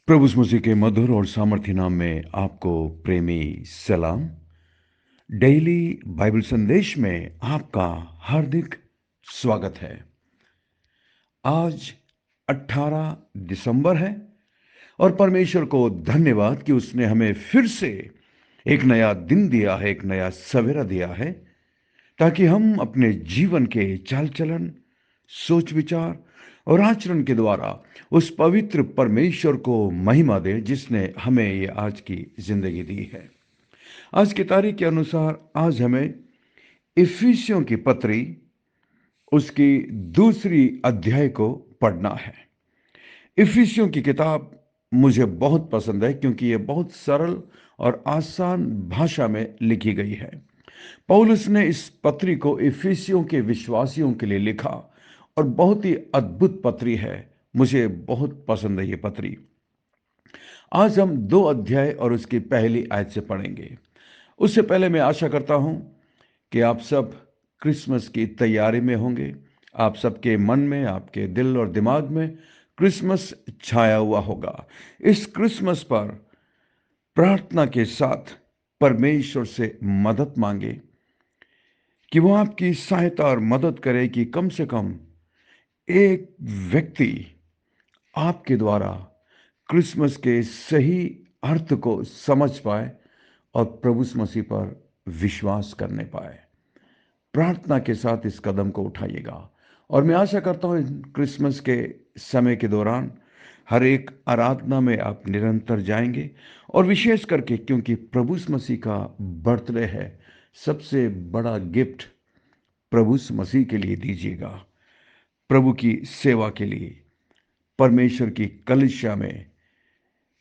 प्रभु यीशु मसीह के मधुर और सामर्थ्य नाम में आपको प्रेमी सलाम। डेली बाइबल संदेश में आपका हार्दिक स्वागत है। आज 18 दिसंबर है और परमेश्वर को धन्यवाद कि उसने हमें फिर से एक नया दिन दिया है, एक नया सवेरा दिया है, ताकि हम अपने जीवन के चाल चलन, सोच विचार और आचरण के द्वारा उस पवित्र परमेश्वर को महिमा दें जिसने हमें ये आज की जिंदगी दी है। आज की तारीख के अनुसार आज हमें इफिसियों की पत्री उसकी दूसरी अध्याय को पढ़ना है। इफिसियों की किताब मुझे बहुत पसंद है क्योंकि ये बहुत सरल और आसान भाषा में लिखी गई है। पौलुस ने इस पत्री को इफिसियों के विश्वासियों के लिए लिखा और बहुत ही अद्भुत पत्री है। मुझे बहुत पसंद है ये पत्री। आज हम 2 अध्याय और उसकी पहली आयत से पढ़ेंगे। उससे पहले मैं आशा करता हूं कि आप सब क्रिसमस की तैयारी में होंगे। आप सबके मन में, आपके दिल और दिमाग में क्रिसमस छाया हुआ होगा। इस क्रिसमस पर प्रार्थना के साथ परमेश्वर से मदद मांगे कि वो आपकी सहायता और मदद करे कि कम से कम एक व्यक्ति आपके द्वारा क्रिसमस के सही अर्थ को समझ पाए और प्रभु यीशु मसीह पर विश्वास करने पाए। प्रार्थना के साथ इस कदम को उठाइएगा और मैं आशा करता हूं क्रिसमस के समय के दौरान हर एक आराधना में आप निरंतर जाएंगे और विशेष करके क्योंकि प्रभु यीशु मसीह का बर्थडे है, सबसे बड़ा गिफ्ट प्रभु यीशु मसीह के लिए दीजिएगा। प्रभु की सेवा के लिए परमेश्वर की कलीसिया में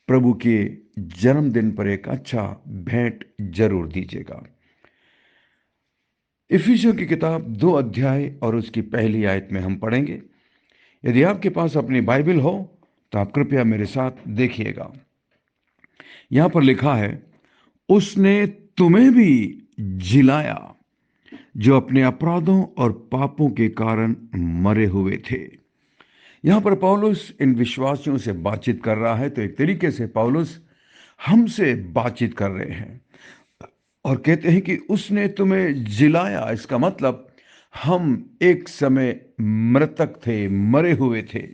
प्रभु के जन्मदिन पर एक अच्छा भेंट जरूर दीजिएगा। इफिसियों की किताब 2 अध्याय और उसकी पहली आयत में हम पढ़ेंगे। यदि आपके पास अपनी बाइबल हो तो आप कृपया मेरे साथ देखिएगा। यहां पर लिखा है, उसने तुम्हें भी जिलाया जो अपने अपराधों और पापों के कारण मरे हुए थे। यहां पर पौलुस इन विश्वासियों से बातचीत कर रहा है, तो एक तरीके से पौलुस हमसे बातचीत कर रहे हैं और कहते हैं कि उसने तुम्हें जिलाया। इसका मतलब हम एक समय मृतक थे, मरे हुए थे।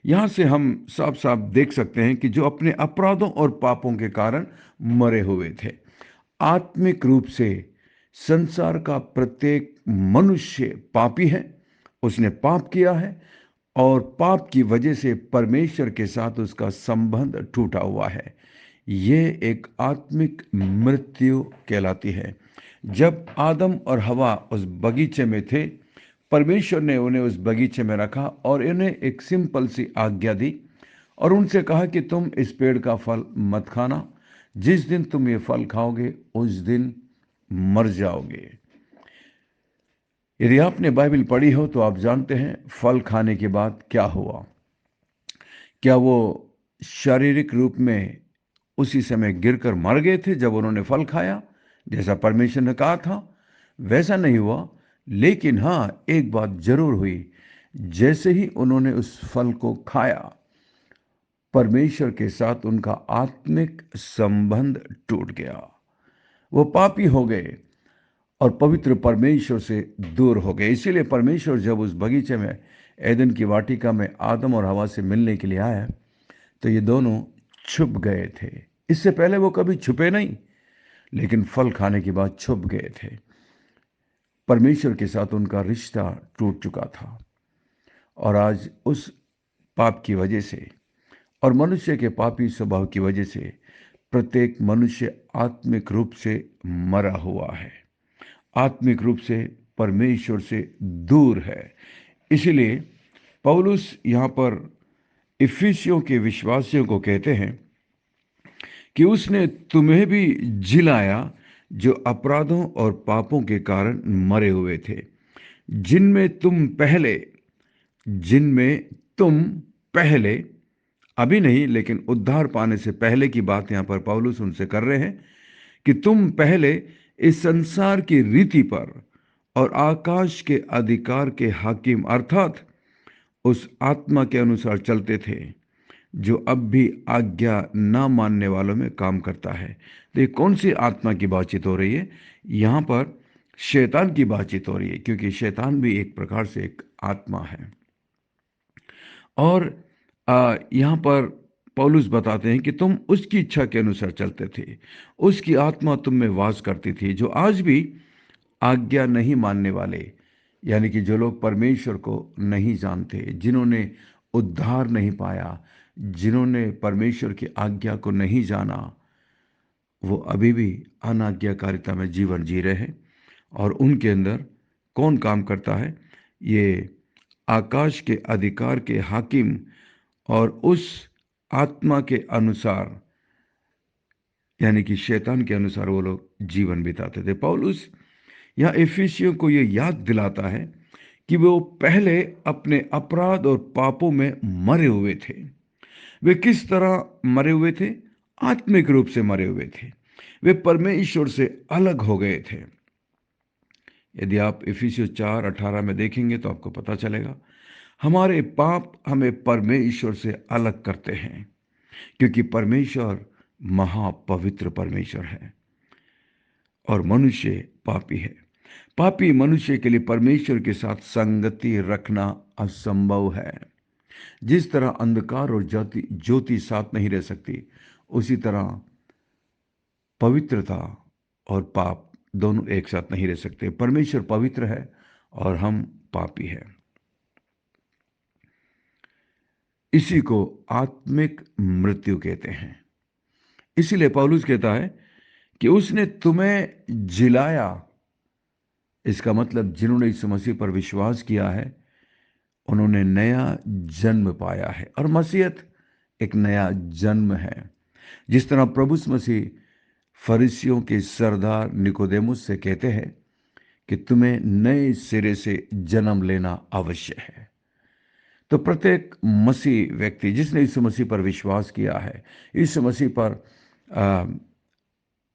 यहां से हम साफ साफ देख सकते हैं कि जो अपने अपराधों और पापों के कारण मरे हुए थे। आत्मिक रूप से संसार का प्रत्येक मनुष्य पापी है। उसने पाप किया है और पाप की वजह से परमेश्वर के साथ उसका संबंध टूटा हुआ है। ये एक आत्मिक मृत्यु कहलाती है। जब आदम और हवा उस बगीचे में थे, परमेश्वर ने उन्हें उस बगीचे में रखा और इन्हें एक सिंपल सी आज्ञा दी और उनसे कहा कि तुम इस पेड़ का फल मत खाना। जिस दिन तुम ये फल खाओगे उस दिन मर जाओगे। यदि आपने बाइबल पढ़ी हो तो आप जानते हैं फल खाने के बाद क्या हुआ। क्या वो शारीरिक रूप में उसी समय गिरकर मर गए थे जब उन्होंने फल खाया, जैसा परमेश्वर ने कहा था? वैसा नहीं हुआ। लेकिन हां, एक बात जरूर हुई। जैसे ही उन्होंने उस फल को खाया, परमेश्वर के साथ उनका आत्मिक संबंध टूट गया। वो पापी हो गए और पवित्र परमेश्वर से दूर हो गए। इसीलिए परमेश्वर जब उस बगीचे में, एदन की वाटिका में आदम और हवा से मिलने के लिए आया, तो ये दोनों छुप गए थे। इससे पहले वो कभी छुपे नहीं, लेकिन फल खाने के बाद छुप गए थे। परमेश्वर के साथ उनका रिश्ता टूट चुका था और आज उस पाप की वजह से और मनुष्य के पापी स्वभाव की वजह से प्रत्येक मनुष्य आत्मिक रूप से मरा हुआ है, आत्मिक रूप से परमेश्वर से दूर है। इसलिए पौलुस यहां पर इफिसियों के विश्वासियों को कहते हैं कि उसने तुम्हें भी जिलाया जो अपराधों और पापों के कारण मरे हुए थे, जिनमें तुम पहले जिनमें तुम पहले, अभी नहीं लेकिन उद्धार पाने से पहले की बात यहां पर पौलुस उनसे कर रहे हैं, कि तुम पहले इस संसार की रीति पर और आकाश के अधिकार के हाकिम अर्थात उस आत्मा के अनुसार चलते थे जो अब भी आज्ञा ना मानने वालों में काम करता है। तो ये कौन सी आत्मा की बातचीत हो रही है? यहाँ पर शैतान की बातचीत हो रही है, क्योंकि शैतान भी एक प्रकार से एक आत्मा है। और यहाँ पर पौलुस बताते हैं कि तुम उसकी इच्छा के अनुसार चलते थे, उसकी आत्मा तुम में वास करती थी, जो आज भी आज्ञा नहीं मानने वाले, यानी कि जो लोग परमेश्वर को नहीं जानते, जिन्होंने उद्धार नहीं पाया, जिन्होंने परमेश्वर की आज्ञा को नहीं जाना, वो अभी भी अनाज्ञाकारिता में जीवन जी रहे हैं। और उनके अंदर कौन काम करता है? ये आकाश के अधिकार के हाकिम और उस आत्मा के अनुसार, यानी कि शैतान के अनुसार वो लोग जीवन बिताते थे। पौलुस यहाँ इफिसियों को ये याद दिलाता है कि वो पहले अपने अपराध और पापों में मरे हुए थे। वे किस तरह मरे हुए थे? आत्मिक रूप से मरे हुए थे। वे परमेश्वर से अलग हो गए थे। यदि आप इफिसियों 4:18 में देखेंगे तो आपको पता चलेगा, हमारे पाप हमें परमेश्वर से अलग करते हैं, क्योंकि परमेश्वर महापवित्र परमेश्वर है और मनुष्य पापी है। पापी मनुष्य के लिए परमेश्वर के साथ संगति रखना असंभव है। जिस तरह अंधकार और ज्योति साथ नहीं रह सकती, उसी तरह पवित्रता और पाप दोनों एक साथ नहीं रह सकते। परमेश्वर पवित्र है और हम पापी हैं। इसी को आत्मिक मृत्यु कहते हैं। इसीलिए पौलुस कहता है कि उसने तुम्हें जिलाया। इसका मतलब जिन्होंने यीशु मसीह पर विश्वास किया है, उन्होंने नया जन्म पाया है। और मसीहत एक नया जन्म है। जिस तरह प्रभु मसीह फरीसियों के सरदार निकोदेमुस से कहते हैं कि तुम्हें नए सिरे से जन्म लेना आवश्यक है, तो प्रत्येक मसीह व्यक्ति जिसने यीशु मसीह पर विश्वास किया है, यीशु मसीह पर आ,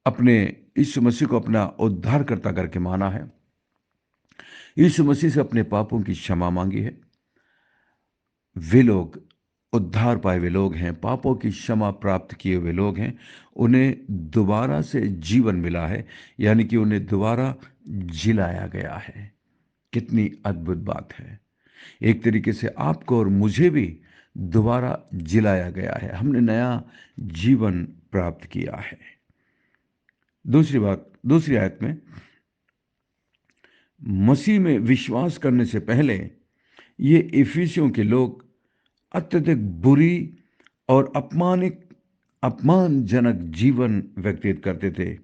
अपने यीशु मसीह को अपना उद्धारकर्ता करके माना है, यीशु मसीह से अपने पापों की क्षमा मांगी है, वे लोग उद्धार पाए हुए लोग हैं, पापों की क्षमा प्राप्त किए हुए लोग हैं। उन्हें दोबारा से जीवन मिला है, यानी कि उन्हें दोबारा जिलाया गया है। कितनी अद्भुत बात है। एक तरीके से आपको और मुझे भी दोबारा जिलाया गया है। हमने नया जीवन प्राप्त किया है। दूसरी बात, दूसरी आयत में, मसीह में विश्वास करने से पहले ये इफिसियों के लोग अत्यधिक बुरी और अपमानजनक जीवन व्यतीत करते थे।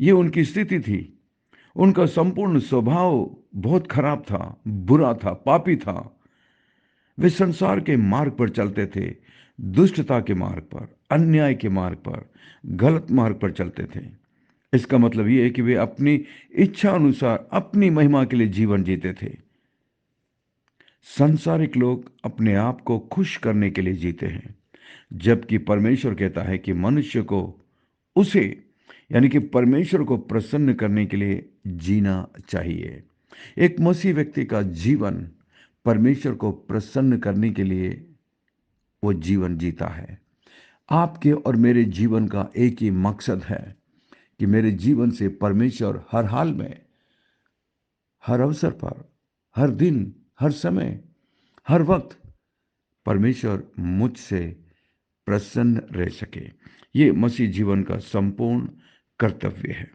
ये उनकी स्थिति थी। उनका संपूर्ण स्वभाव बहुत खराब था, बुरा था, पापी था। वे संसार के मार्ग पर चलते थे, दुष्टता के मार्ग पर, अन्याय के मार्ग पर, गलत मार्ग पर चलते थे। इसका मतलब यह है कि वे अपनी इच्छा अनुसार अपनी महिमा के लिए जीवन जीते थे। सांसारिक लोग अपने आप को खुश करने के लिए जीते हैं, जबकि परमेश्वर कहता है कि मनुष्य को उसे, यानी कि परमेश्वर को प्रसन्न करने के लिए जीना चाहिए। एक मसीह व्यक्ति का जीवन परमेश्वर को प्रसन्न करने के लिए वो जीवन जीता है। आपके और मेरे जीवन का एक ही मकसद है कि मेरे जीवन से परमेश्वर हर हाल में, हर अवसर पर, हर दिन, हर समय, हर वक्त परमेश्वर मुझसे प्रसन्न रह सके। ये मसीह जीवन का संपूर्ण कर्तव्य है।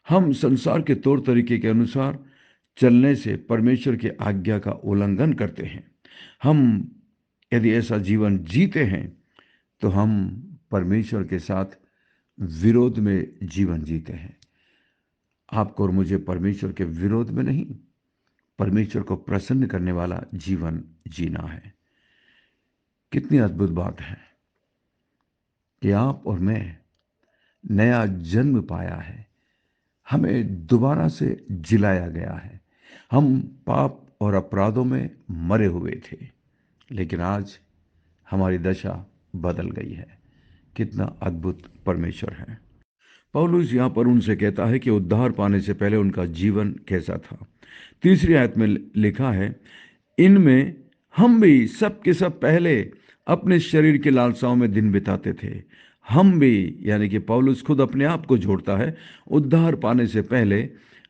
हम संसार के तौर तरीके के अनुसार चलने से परमेश्वर की आज्ञा का उल्लंघन करते हैं। हम यदि ऐसा जीवन जीते हैं तो हम परमेश्वर के साथ विरोध में जीवन जीते हैं। आपको और मुझे परमेश्वर के विरोध में नहीं, परमेश्वर को प्रसन्न करने वाला जीवन जीना है। कितनी अद्भुत बात है कि आप और मैं नया जन्म पाया है, हमें दोबारा से जिलाया गया है। हम पाप और अपराधों में मरे हुए थे, लेकिन आज हमारी दशा बदल गई है। कितना अद्भुत परमेश्वर है। पौलुस यहाँ पर उनसे कहता है कि उद्धार पाने से पहले उनका जीवन कैसा था। तीसरी आयत में लिखा है, इनमें हम भी सब के सब पहले अपने शरीर की लालसाओं में दिन बिताते थे। हम भी, यानी कि पौलुस खुद अपने आप को जोड़ता है, उद्धार पाने से पहले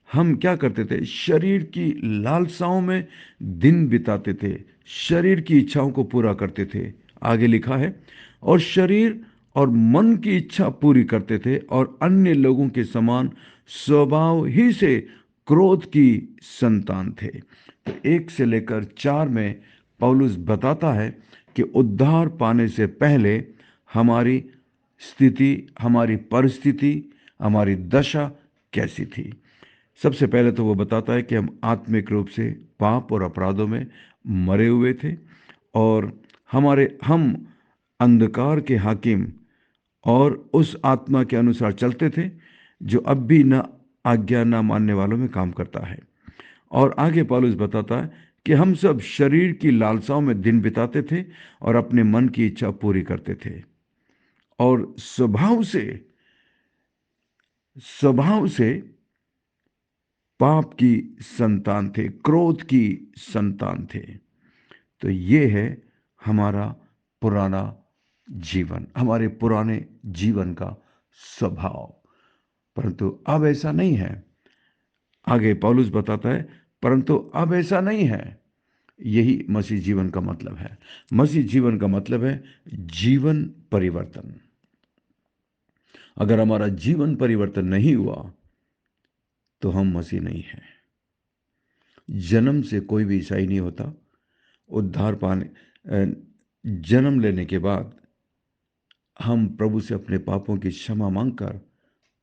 हम क्या करते थे? शरीर की लालसाओं में दिन बिताते थे, शरीर की इच्छाओं को पूरा करते थे। आगे लिखा है, और शरीर और मन की इच्छा पूरी करते थे, और अन्य लोगों के समान स्वभाव ही से क्रोध की संतान थे। तो 1 से लेकर 4 में पौलुस बताता है कि उद्धार पाने से पहले हमारी स्थिति, हमारी परिस्थिति, हमारी दशा कैसी थी। सबसे पहले तो वो बताता है कि हम आत्मिक रूप से पाप और अपराधों में मरे हुए थे, और हम अंधकार के हाकिम और उस आत्मा के अनुसार चलते थे जो अब भी न आज्ञा न मानने वालों में काम करता है। और आगे पौलुस बताता है कि हम सब शरीर की लालसाओं में दिन बिताते थे और अपने मन की इच्छा पूरी करते थे, और स्वभाव से पाप की संतान थे, क्रोध की संतान थे। तो ये है हमारा पुराना जीवन, हमारे पुराने जीवन का स्वभाव। परंतु अब ऐसा नहीं है। आगे पौलुस बताता है, परंतु अब ऐसा नहीं है। यही मसीह जीवन का मतलब है। मसीह जीवन का मतलब है जीवन परिवर्तन। अगर हमारा जीवन परिवर्तन नहीं हुआ तो हम मसीह नहीं हैं। जन्म से कोई भी ईसाई नहीं होता। उद्धार पाने जन्म लेने के बाद हम प्रभु से अपने पापों की क्षमा मांगकर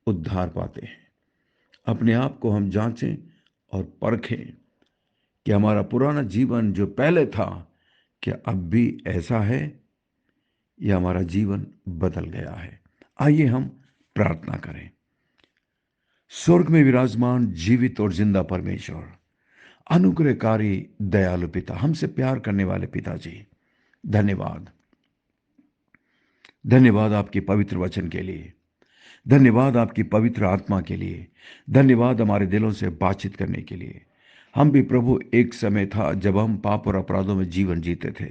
उद्धार पाते हैं। अपने आप को हम जांचें और परखें कि हमारा पुराना जीवन जो पहले था, क्या अब भी ऐसा है या हमारा जीवन बदल गया है। आइए हम प्रार्थना करें। स्वर्ग में विराजमान जीवित और जिंदा परमेश्वर, अनुग्रहकारी दयालु पिता, हमसे प्यार करने वाले पिताजी, धन्यवाद। धन्यवाद आपके पवित्र वचन के लिए, धन्यवाद आपकी पवित्र आत्मा के लिए, धन्यवाद हमारे दिलों से बातचीत करने के लिए। हम भी प्रभु, एक समय था जब हम पाप और अपराधों में जीवन जीते थे,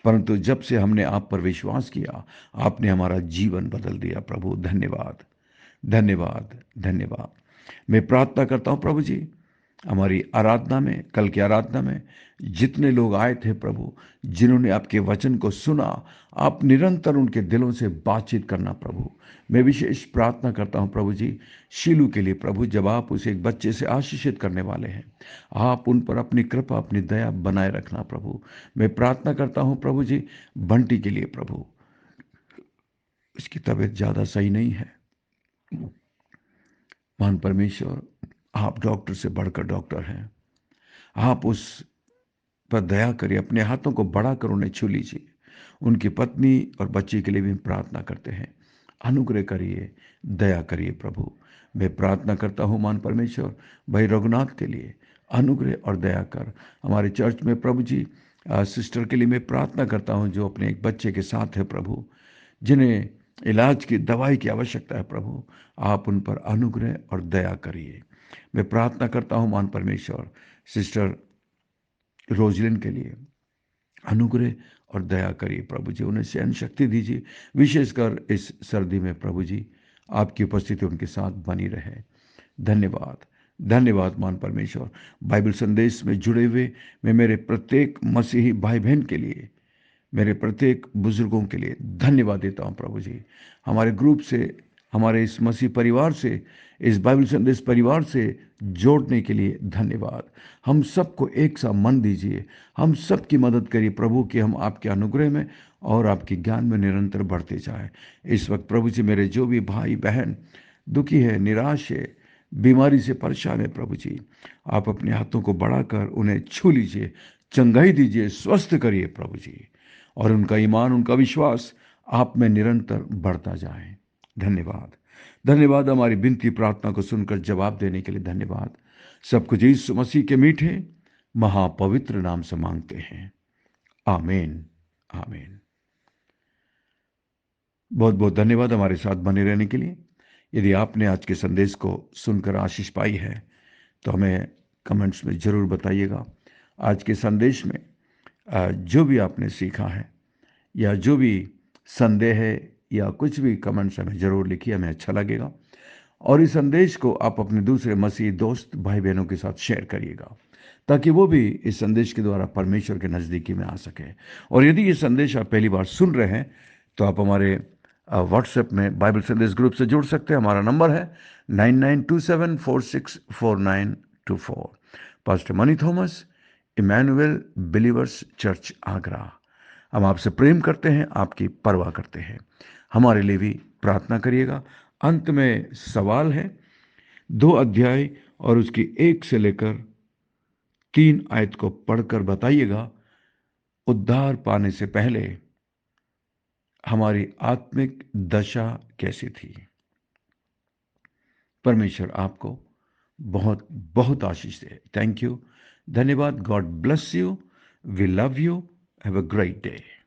परंतु जब से हमने आप पर विश्वास किया, आपने हमारा जीवन बदल दिया। प्रभु धन्यवाद, धन्यवाद, धन्यवाद। मैं प्रार्थना करता हूं प्रभु जी, हमारी आराधना में, कल की आराधना में जितने लोग आए थे प्रभु, जिन्होंने आपके वचन को सुना, आप निरंतर उनके दिलों से बातचीत करना प्रभु। मैं विशेष प्रार्थना करता हूं प्रभु जी, शीलू के लिए प्रभु, जब आप उसे एक बच्चे से आशीषित करने वाले हैं, आप उन पर अपनी कृपा, अपनी दया बनाए रखना प्रभु। मैं प्रार्थना करता हूं प्रभु जी, बंटी के लिए प्रभु, उसकी तबीयत ज्यादा सही नहीं है। महान परमेश्वर, आप डॉक्टर से बढ़कर डॉक्टर हैं। आप उस पर दया करिए, अपने हाथों को बढ़ाकर उन्हें छू लीजिए। उनकी पत्नी और बच्चे के लिए भी प्रार्थना करते हैं। अनुग्रह करिए, दया करिए प्रभु। मैं प्रार्थना करता हूँ मान परमेश्वर, भाई रघुनाथ के लिए अनुग्रह और दया कर। हमारे चर्च में प्रभु जी, सिस्टर के लिए मैं प्रार्थना करता हूँ जो अपने एक बच्चे के साथ है प्रभु, जिन्हें इलाज की दवाई की आवश्यकता है प्रभु। आप उन पर अनुग्रह और दया करिए। मैं प्रार्थना करता हूँ मान परमेश्वर, सिस्टर रोजलिन के लिए अनुग्रह और दया करिए प्रभु जी। उन्हें सहन शक्ति दीजिए, विशेषकर इस सर्दी में प्रभु जी, आपकी उपस्थिति उनके साथ बनी रहे। धन्यवाद, धन्यवाद मान परमेश्वर। बाइबल संदेश में जुड़े हुए मैं मेरे प्रत्येक मसीही भाई बहन के लिए, मेरे प्रत्येक बुजुर्गों के लिए धन्यवाद देता हूं प्रभु जी। हमारे ग्रुप से, हमारे इस मसीह परिवार से, इस बाइबल संदेश परिवार से जोड़ने के लिए धन्यवाद। हम सबको एक सा मन दीजिए, हम सबकी मदद करिए प्रभु कि हम आपके अनुग्रह में और आपके ज्ञान में निरंतर बढ़ते जाएं। इस वक्त प्रभु जी, मेरे जो भी भाई बहन दुखी है, निराश है, बीमारी से परेशान है प्रभु जी, आप अपने हाथों को बढ़ाकर उन्हें छू लीजिए, चंगाई दीजिए, स्वस्थ करिए प्रभु जी, और उनका ईमान, उनका विश्वास आप में निरंतर बढ़ता जाए। धन्यवाद, धन्यवाद। हमारी विनती प्रार्थना को सुनकर जवाब देने के लिए धन्यवाद। सब कुछ यीशु मसीह के मीठे महापवित्र नाम से मांगते हैं, आमीन, आमीन। बहुत बहुत धन्यवाद हमारे साथ बने रहने के लिए। यदि आपने आज के संदेश को सुनकर आशीष पाई है तो हमें कमेंट्स में जरूर बताइएगा। आज के संदेश में जो भी आपने सीखा है या जो भी संदेह है या कुछ भी कमेंट्स हमें ज़रूर लिखिए, हमें अच्छा लगेगा। और इस संदेश को आप अपने दूसरे मसीह दोस्त भाई बहनों के साथ शेयर करिएगा, ताकि वो भी इस संदेश के द्वारा परमेश्वर के नज़दीकी में आ सके। और यदि ये संदेश आप पहली बार सुन रहे हैं तो आप हमारे व्हाट्सएप में बाइबल संदेश ग्रुप से जुड़ सकते हैं। हमारा नंबर है 9927464924। Pastor Mani Thomas, Emmanuel Believers Church, Agra. हम आपसे प्रेम करते हैं, आपकी परवाह करते हैं। हमारे लिए भी प्रार्थना करिएगा। अंत में सवाल है, 2 अध्याय और उसकी 1 से लेकर 3 आयत को पढ़कर बताइएगा, उद्धार पाने से पहले हमारी आत्मिक दशा कैसी थी। परमेश्वर आपको बहुत बहुत आशीष दे। थैंक यू, धन्यवाद। God bless you. We love you. Have a great day.